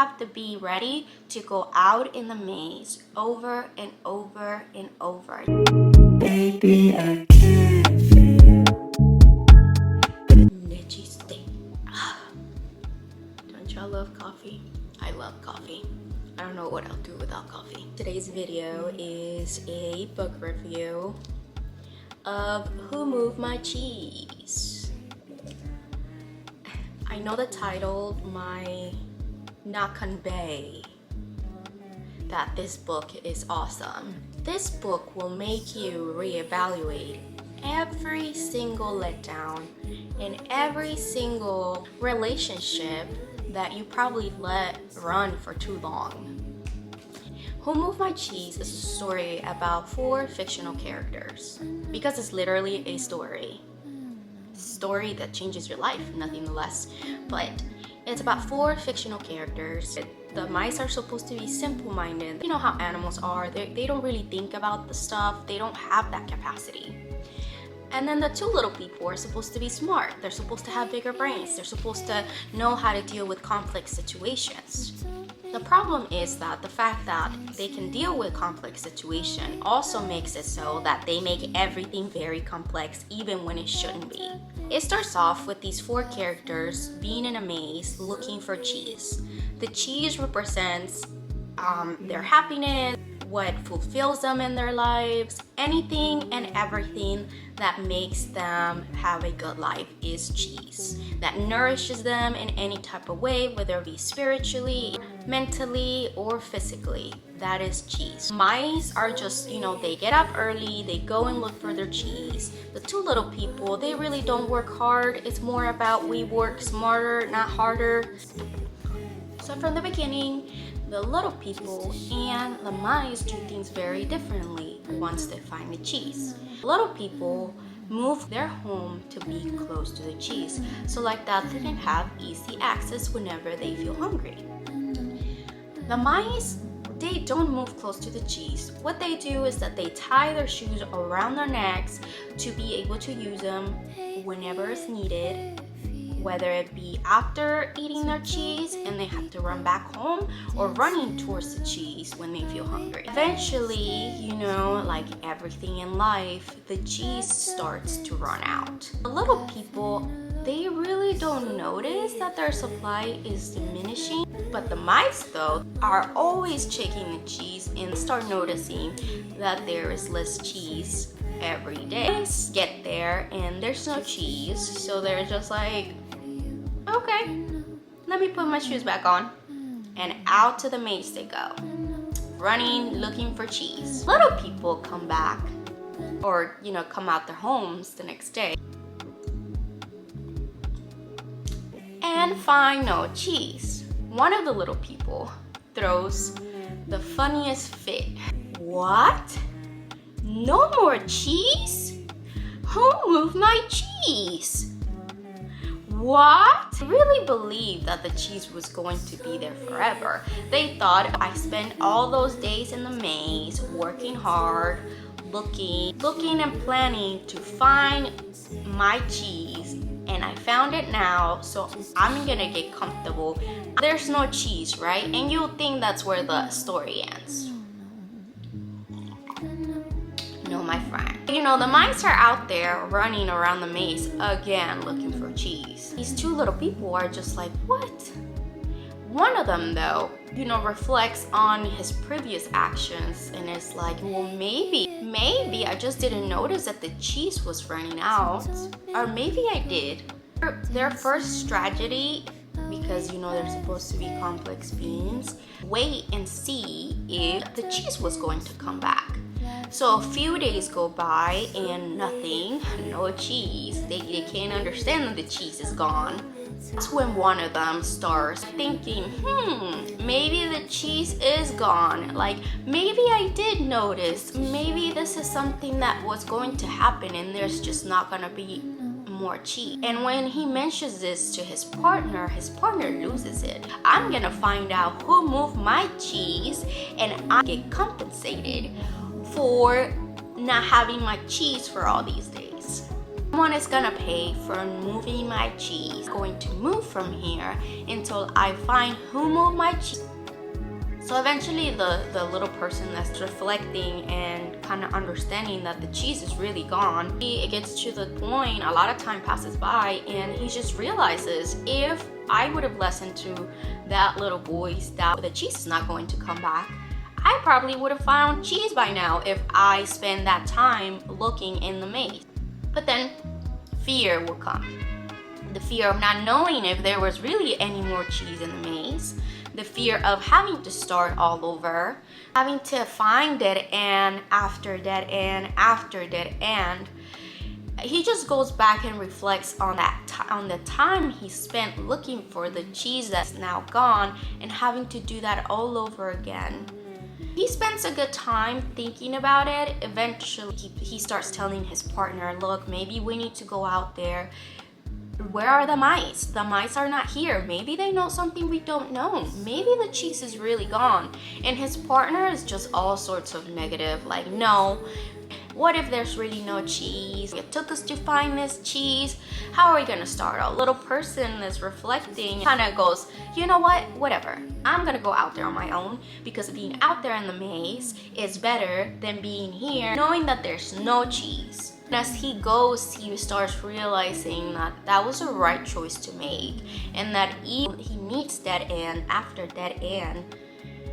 have to be ready to go out in the maze over and over and over. Baby, I can't feel. Leche steak. Don't y'all love coffee? I love coffee. I don't know what I'll do without coffee. Today's video is a book review of Who Moved My Cheese. I know the title might not convey that this book is awesome. This book will make you reevaluate every single letdown and every single relationship that you probably let run for too long. Who Moved My Cheese is a story about 4 fictional characters because it's literally a story that changes your life, nothing less. But it's about 4 fictional characters. The mice are supposed to be simple-minded. You know how animals are. They don't really think about the stuff. They don't have that capacity. And then the 2 little people are supposed to be smart. They're supposed to have bigger brains. They're supposed to know how to deal with complex situations. The problem is that the fact that they can deal with complex situations also makes it so that they make everything very complex even when it shouldn't be. It starts off with these 4 characters being in a maze looking for cheese. The cheese represents their happiness, what fulfills them in their lives. Anything and everything that makes them have a good life is cheese. That nourishes them in any type of way, whether it be spiritually, mentally, or physically. That is cheese. Mice are just, they get up early, they go and look for their cheese. The 2 little people, they really don't work hard. It's more about we work smarter, not harder. So from the beginning, the little people and the mice do things very differently once they find the cheese. Little people move their home to be close to the cheese, so like that they can have easy access whenever they feel hungry. The mice, they don't move close to the cheese. What they do is that they tie their shoes around their necks to be able to use them whenever it's needed, whether it be after eating their cheese and they have to run back home, or running towards the cheese when they feel hungry. Eventually, like everything in life, the cheese starts to run out. The little people, they really don't notice that their supply is diminishing, but the mice though are always checking the cheese and start noticing that there is less cheese every day. Mice get there and there's no cheese, so they're just like, okay, let me put my shoes back on. And out to the maze they go, running, looking for cheese. Little people come back, or come out their homes the next day and find no cheese. One of the little people throws the funniest fit. What? No more cheese? Who moved my cheese? What? I really believed that the cheese was going to be there forever. They thought I spent all those days in the maze working hard, looking and planning to find my cheese, and I found it now, so I'm gonna get comfortable. There's no cheese, right? And you'll think that's where the story ends. No, my friend. The mice are out there running around the maze again looking for cheese. These 2 little people are just like, what? One of them though, reflects on his previous actions and is like, well, maybe I just didn't notice that the cheese was running out. Or maybe I did. Their first strategy, because they're supposed to be complex beings, wait and see if the cheese was going to come back. So a few days go by and nothing, no cheese. They can't understand that the cheese is gone. That's when one of them starts thinking, maybe the cheese is gone. Like, maybe I did notice. Maybe this is something that was going to happen and there's just not gonna be more cheese. And when he mentions this to his partner loses it. I'm gonna find out who moved my cheese and I get compensated for not having my cheese for all these days. Someone is gonna pay for moving my cheese. I'm going to move from here until I find who moved my cheese. So eventually the little person that's reflecting and kind of understanding that the cheese is really gone, it gets to the point, a lot of time passes by, and he just realizes, if I would have listened to that little voice that the cheese is not going to come back, I probably would have found cheese by now if I spend that time looking in the maze. But then fear will come. The fear of not knowing if there was really any more cheese in the maze. The fear of having to start all over, having to find dead end after dead end after dead end. He just goes back and reflects on on the time he spent looking for the cheese that's now gone and having to do that all over again. He spends a good time thinking about it. Eventually, he starts telling his partner, look, maybe we need to go out there. Where are the mice? The mice are not here. Maybe they know something we don't know. Maybe the cheese is really gone. And his partner is just all sorts of negative, like, no. What if there's really no cheese? It took us to find this cheese. How are we gonna start? A little person is reflecting, kind of goes, you know what? Whatever. I'm gonna go out there on my own, because being out there in the maze is better than being here knowing that there's no cheese. As he goes, he starts realizing that that was the right choice to make, and that even he meets dead end after dead end,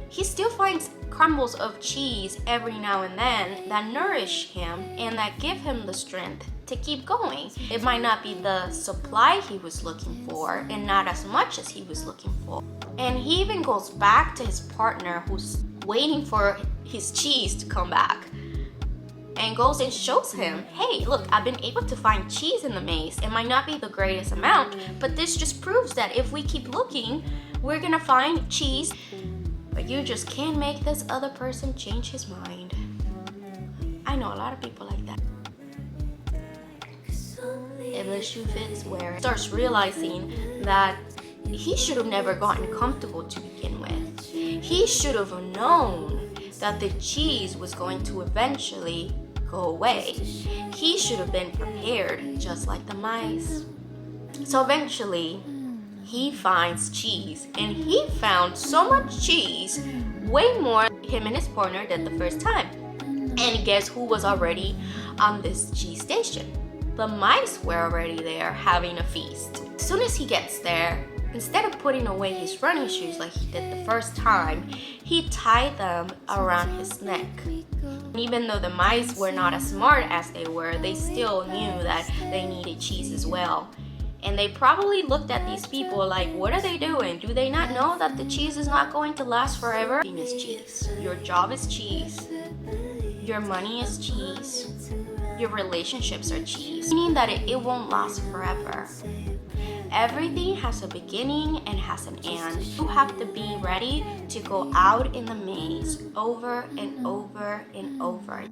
he still finds crumbles of cheese every now and then that nourish him and that give him the strength to keep going. It might not be the supply he was looking for, and not as much as he was looking for. And he even goes back to his partner who's waiting for his cheese to come back, and goes and shows him, hey, look, I've been able to find cheese in the maze. It might not be the greatest amount, but this just proves that if we keep looking, we're gonna find cheese. But you just can't make this other person change his mind. I know a lot of people like that. If the shoe fits, wear it. Starts realizing that he should have never gotten comfortable to begin with. He should have known that the cheese was going to eventually go away. He should have been prepared, just like the mice. So eventually, he finds cheese, and he found so much cheese, way more him and his partner did the first time. And guess who was already on this cheese station? The mice were already there having a feast. As soon as he gets there, instead of putting away his running shoes like he did the first time, he tied them around his neck. And even though the mice were not as smart as they were, they still knew that they needed cheese as well. And they probably looked at these people like, what are they doing? Do they not know that the cheese is not going to last forever? Is cheese. Your job is cheese. Your money is cheese. Your relationships are cheese. Meaning that it won't last forever. Everything has a beginning and has an end. You have to be ready to go out in the maze over and over and over.